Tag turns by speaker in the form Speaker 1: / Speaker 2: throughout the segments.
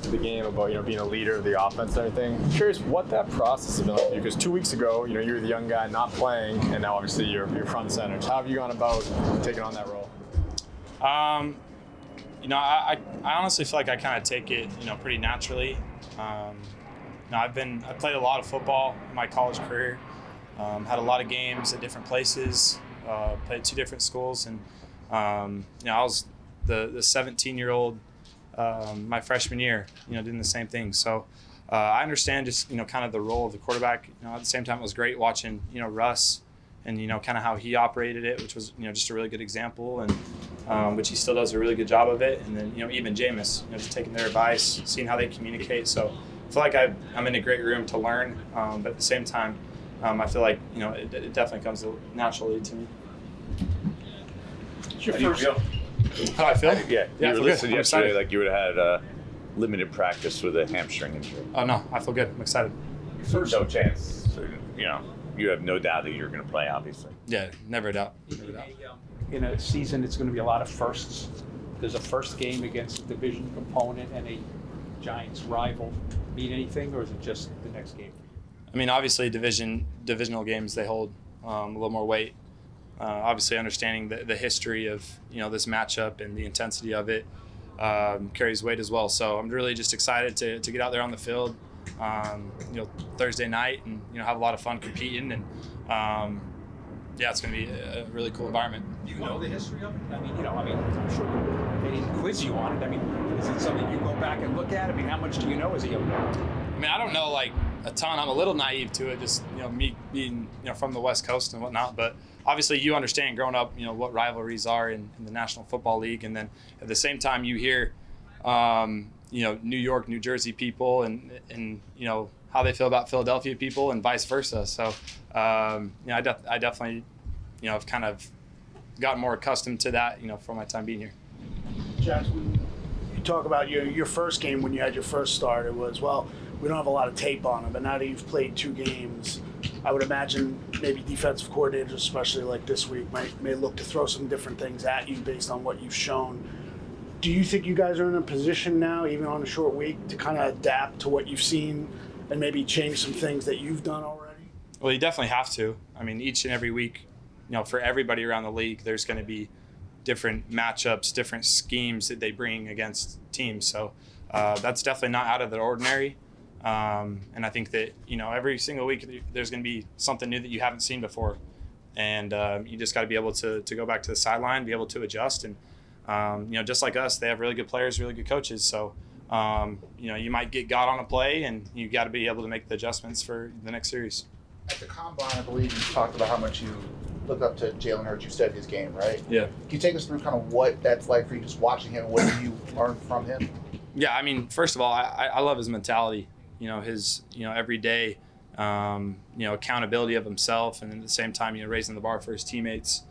Speaker 1: after the game about being a leader of the offense and everything. I'm curious what that process has been like for you, because 2 weeks ago you were the young guy not playing, and now obviously you're front and center. So how have you gone about taking on that role?
Speaker 2: I honestly feel like I kind of take it pretty naturally. I played a lot of football in my college career. Had a lot of games at different places. Played 2 different schools, and I was the 17-year-old my freshman year, doing the same thing. So I understand just kind of the role of the quarterback. At the same time, it was great watching Russ and kind of how he operated it, which was just a really good example, and which he still does a really good job of it. And then even Jameis, just taking their advice, seeing how they communicate. So I feel like I'm in a great room to learn, but at the same time, I feel like it definitely comes naturally to me.
Speaker 3: How do you feel?
Speaker 2: How do I feel?
Speaker 3: Yeah, you were listed yesterday
Speaker 2: excited.
Speaker 3: like you would have had limited practice with a hamstring injury.
Speaker 2: Oh no, I feel good. I'm excited.
Speaker 3: No chance. You have no doubt that you're going to play, obviously.
Speaker 2: Yeah, never a doubt.
Speaker 4: In a season, it's going to be a lot of firsts. Does a first game against a division opponent and a Giants rival mean anything, or is it just the next game?
Speaker 2: I mean, obviously, divisional games, they hold a little more weight. Obviously, understanding the history of this matchup and the intensity of it carries weight as well. So I'm really just excited to get out there on the field, Thursday night, and have a lot of fun competing. And it's going to be a really cool environment.
Speaker 4: Do you know the history of it? I'm sure they didn't quiz you on it. Is it something you go back and look at? How much do you know as a young man?
Speaker 2: I don't know a ton. I'm a little naive to it, just me being from the West Coast and whatnot. But obviously, you understand growing up, what rivalries are in the National Football League, and then at the same time, you hear, New York, New Jersey people, and how they feel about Philadelphia people, and vice versa. So, I definitely, have kind of gotten more accustomed to that, for my time being here.
Speaker 5: Jax, when you talk about your first game when you had your first start, it was, we don't have a lot of tape on him, but now that you've played 2 games, I would imagine maybe defensive coordinators, especially like this week, may look to throw some different things at you based on what you've shown. Do you think you guys are in a position now, even on a short week, to kind of adapt to what you've seen and maybe change some things that you've done already?
Speaker 2: Well, you definitely have to. Each and every week, for everybody around the league, there's going to be different matchups, different schemes that they bring against teams. So that's definitely not out of the ordinary. And I think that, every single week there's going to be something new that you haven't seen before. And you just got to be able to go back to the sideline, be able to adjust. And, just like us, they have really good players, really good coaches. So, you might get got on a play, and you got to be able to make the adjustments for the next series.
Speaker 6: At the Combine, I believe you talked about how much you look up to Jalen Hurts. You studied his game, right?
Speaker 2: Yeah.
Speaker 6: Can you take us through kind of what that's like for you, just watching him? What do you learn from him?
Speaker 2: Yeah, first of all, I love his mentality. His every day, accountability of himself, and at the same time, raising the bar for his teammates.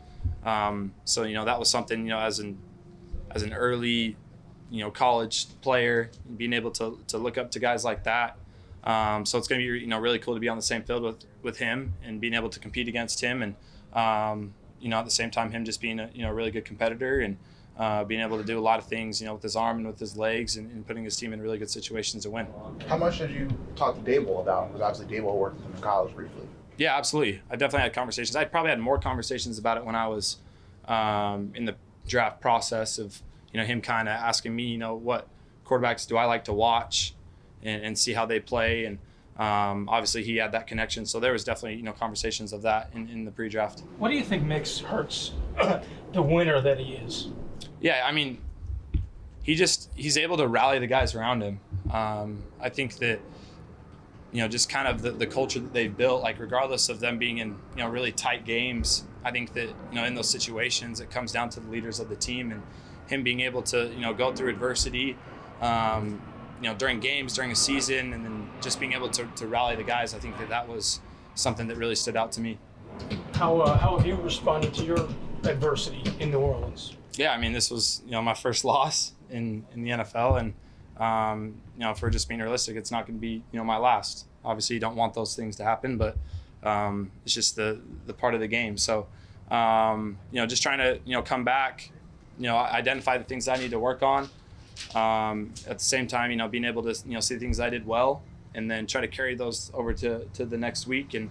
Speaker 2: So that was something, as an early, college player, being able to look up to guys like that. So it's going to be, really cool to be on the same field with him and being able to compete against him, and at the same time, him just being a really good competitor, and being able to do a lot of things, with his arm and with his legs, and putting his team in really good situations to win.
Speaker 6: How much did you talk to Dable about? Because obviously Dable worked with him in college briefly.
Speaker 2: Yeah, absolutely. I definitely had conversations. I probably had more conversations about it when I was in the draft process of, him kind of asking me, what quarterbacks do I like to watch and see how they play. And obviously he had that connection. So there was definitely, conversations of that in the pre-draft.
Speaker 7: What do you think makes Hurts the winner that he is?
Speaker 2: Yeah, he's able to rally the guys around him. I think that, just kind of the culture that they've built, like regardless of them being in, really tight games, I think that, in those situations, it comes down to the leaders of the team, and him being able to, go through adversity, during games, during a season, and then just being able to rally the guys. I think that was something that really stood out to me.
Speaker 7: How have you responded to your adversity in New Orleans?
Speaker 2: Yeah, this was, my first loss in the NFL, and if we're just being realistic, it's not going to be, my last. Obviously, you don't want those things to happen, but it's just the part of the game. So, just trying to, come back, identify the things I need to work on, At the same time, being able to see things I did well, and then try to carry those over to the next week, and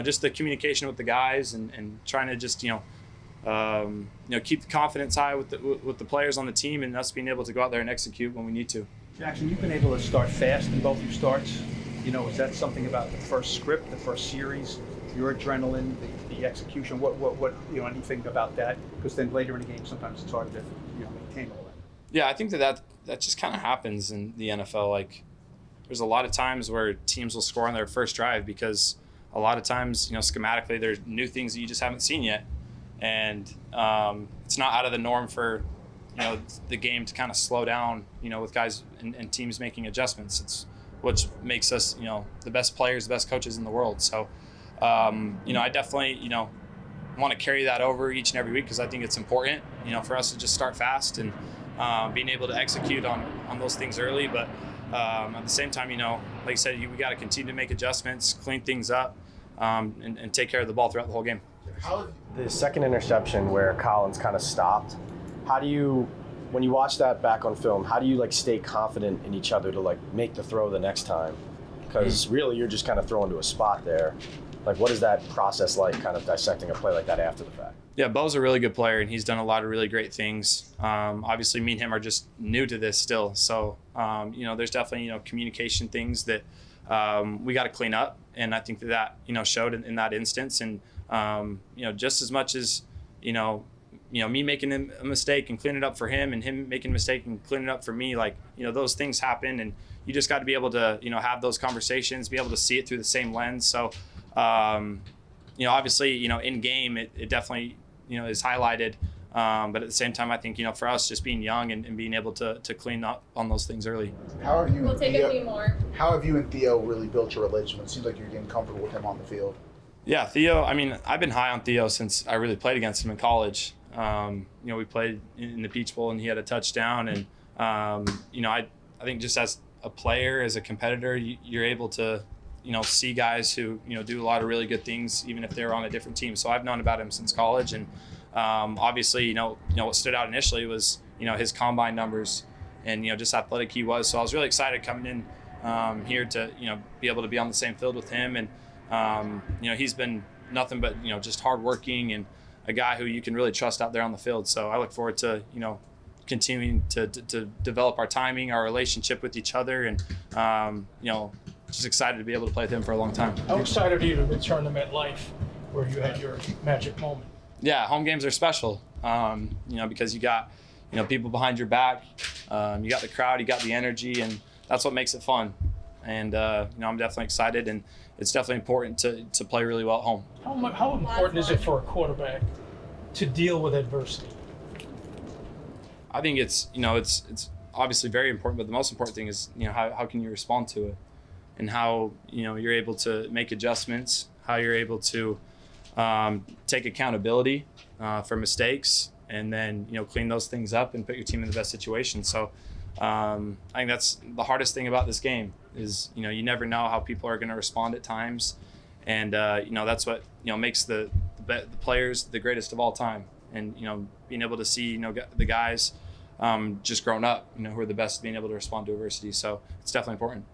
Speaker 2: just the communication with the guys, and trying to just keep the confidence high with the players on the team, and us being able to go out there and execute when we need to.
Speaker 4: Jaxson, you've been able to start fast in both your starts. Is that something about the first script, the first series, your adrenaline, the execution? What anything about that? Because then later in the game, sometimes it's hard to maintain all that.
Speaker 2: Yeah, I think that just kind of happens in the NFL. Like, there's a lot of times where teams will score on their first drive because a lot of times, schematically, there's new things that you just haven't seen yet, and it's not out of the norm for the game to kind of slow down, with guys and teams making adjustments. It's what makes us, the best players, the best coaches in the world. So, I definitely, want to carry that over each and every week because I think it's important, for us to just start fast and being able to execute on those things early. But at the same time, like I said, we got to continue to make adjustments, clean things up, and take care of the ball throughout the whole game.
Speaker 8: The second interception where Collins kind of stopped, how do you, when you watch that back on film, how do you stay confident in each other to make the throw the next time? Because really you're just kind of throwing to a spot there. What is that process like, kind of dissecting a play like that after the fact?
Speaker 2: Yeah, Bo's a really good player, and he's done a lot of really great things. Obviously, me and him are just new to this still. So, there's definitely, communication things that we got to clean up. And I think that showed in that instance. And, just as much as, me making a mistake and cleaning it up for him, and him making a mistake and cleaning it up for me, those things happen. And you just got to be able to, have those conversations, be able to see it through the same lens. So, obviously, in game, it definitely, is highlighted. But at the same time, I think, for us, just being young and being able to clean up on those things early.
Speaker 9: We'll take a few more.
Speaker 6: How have you and Theo really built your relationship? It seems like you're getting comfortable with him on the field.
Speaker 2: Yeah, Theo, I've been high on Theo since I really played against him in college. We played in the Peach Bowl, and he had a touchdown. And, I think just as a player, as a competitor, you're able to, see guys who, do a lot of really good things, even if they're on a different team. So I've known about him since college. And obviously, what stood out initially was, his combine numbers and, just athletic he was. So I was really excited coming in here to, be able to be on the same field with him. And, he's been nothing but, just hardworking and a guy who you can really trust out there on the field. So I look forward to, continuing to develop our timing, our relationship with each other, and, just excited to be able to play with him for a long time.
Speaker 7: How excited are you to return to MetLife, where you had your magic moment?
Speaker 2: Yeah, home games are special, because you got, people behind your back, you got the crowd, you got the energy, and that's what makes it fun. And, I'm definitely excited, and it's definitely important to play really well at home.
Speaker 7: How important is it for a quarterback to deal with adversity?
Speaker 2: I think it's obviously very important, but the most important thing is, how can you respond to it, and how, you're able to make adjustments, how you're able to take accountability for mistakes, and then, clean those things up and put your team in the best situation. So I think that's the hardest thing about this game is, you never know how people are going to respond at times. And, that's what, makes the players the greatest of all time. And, being able to see, the guys just grown up, who are the best, being able to respond to adversity. So it's definitely important.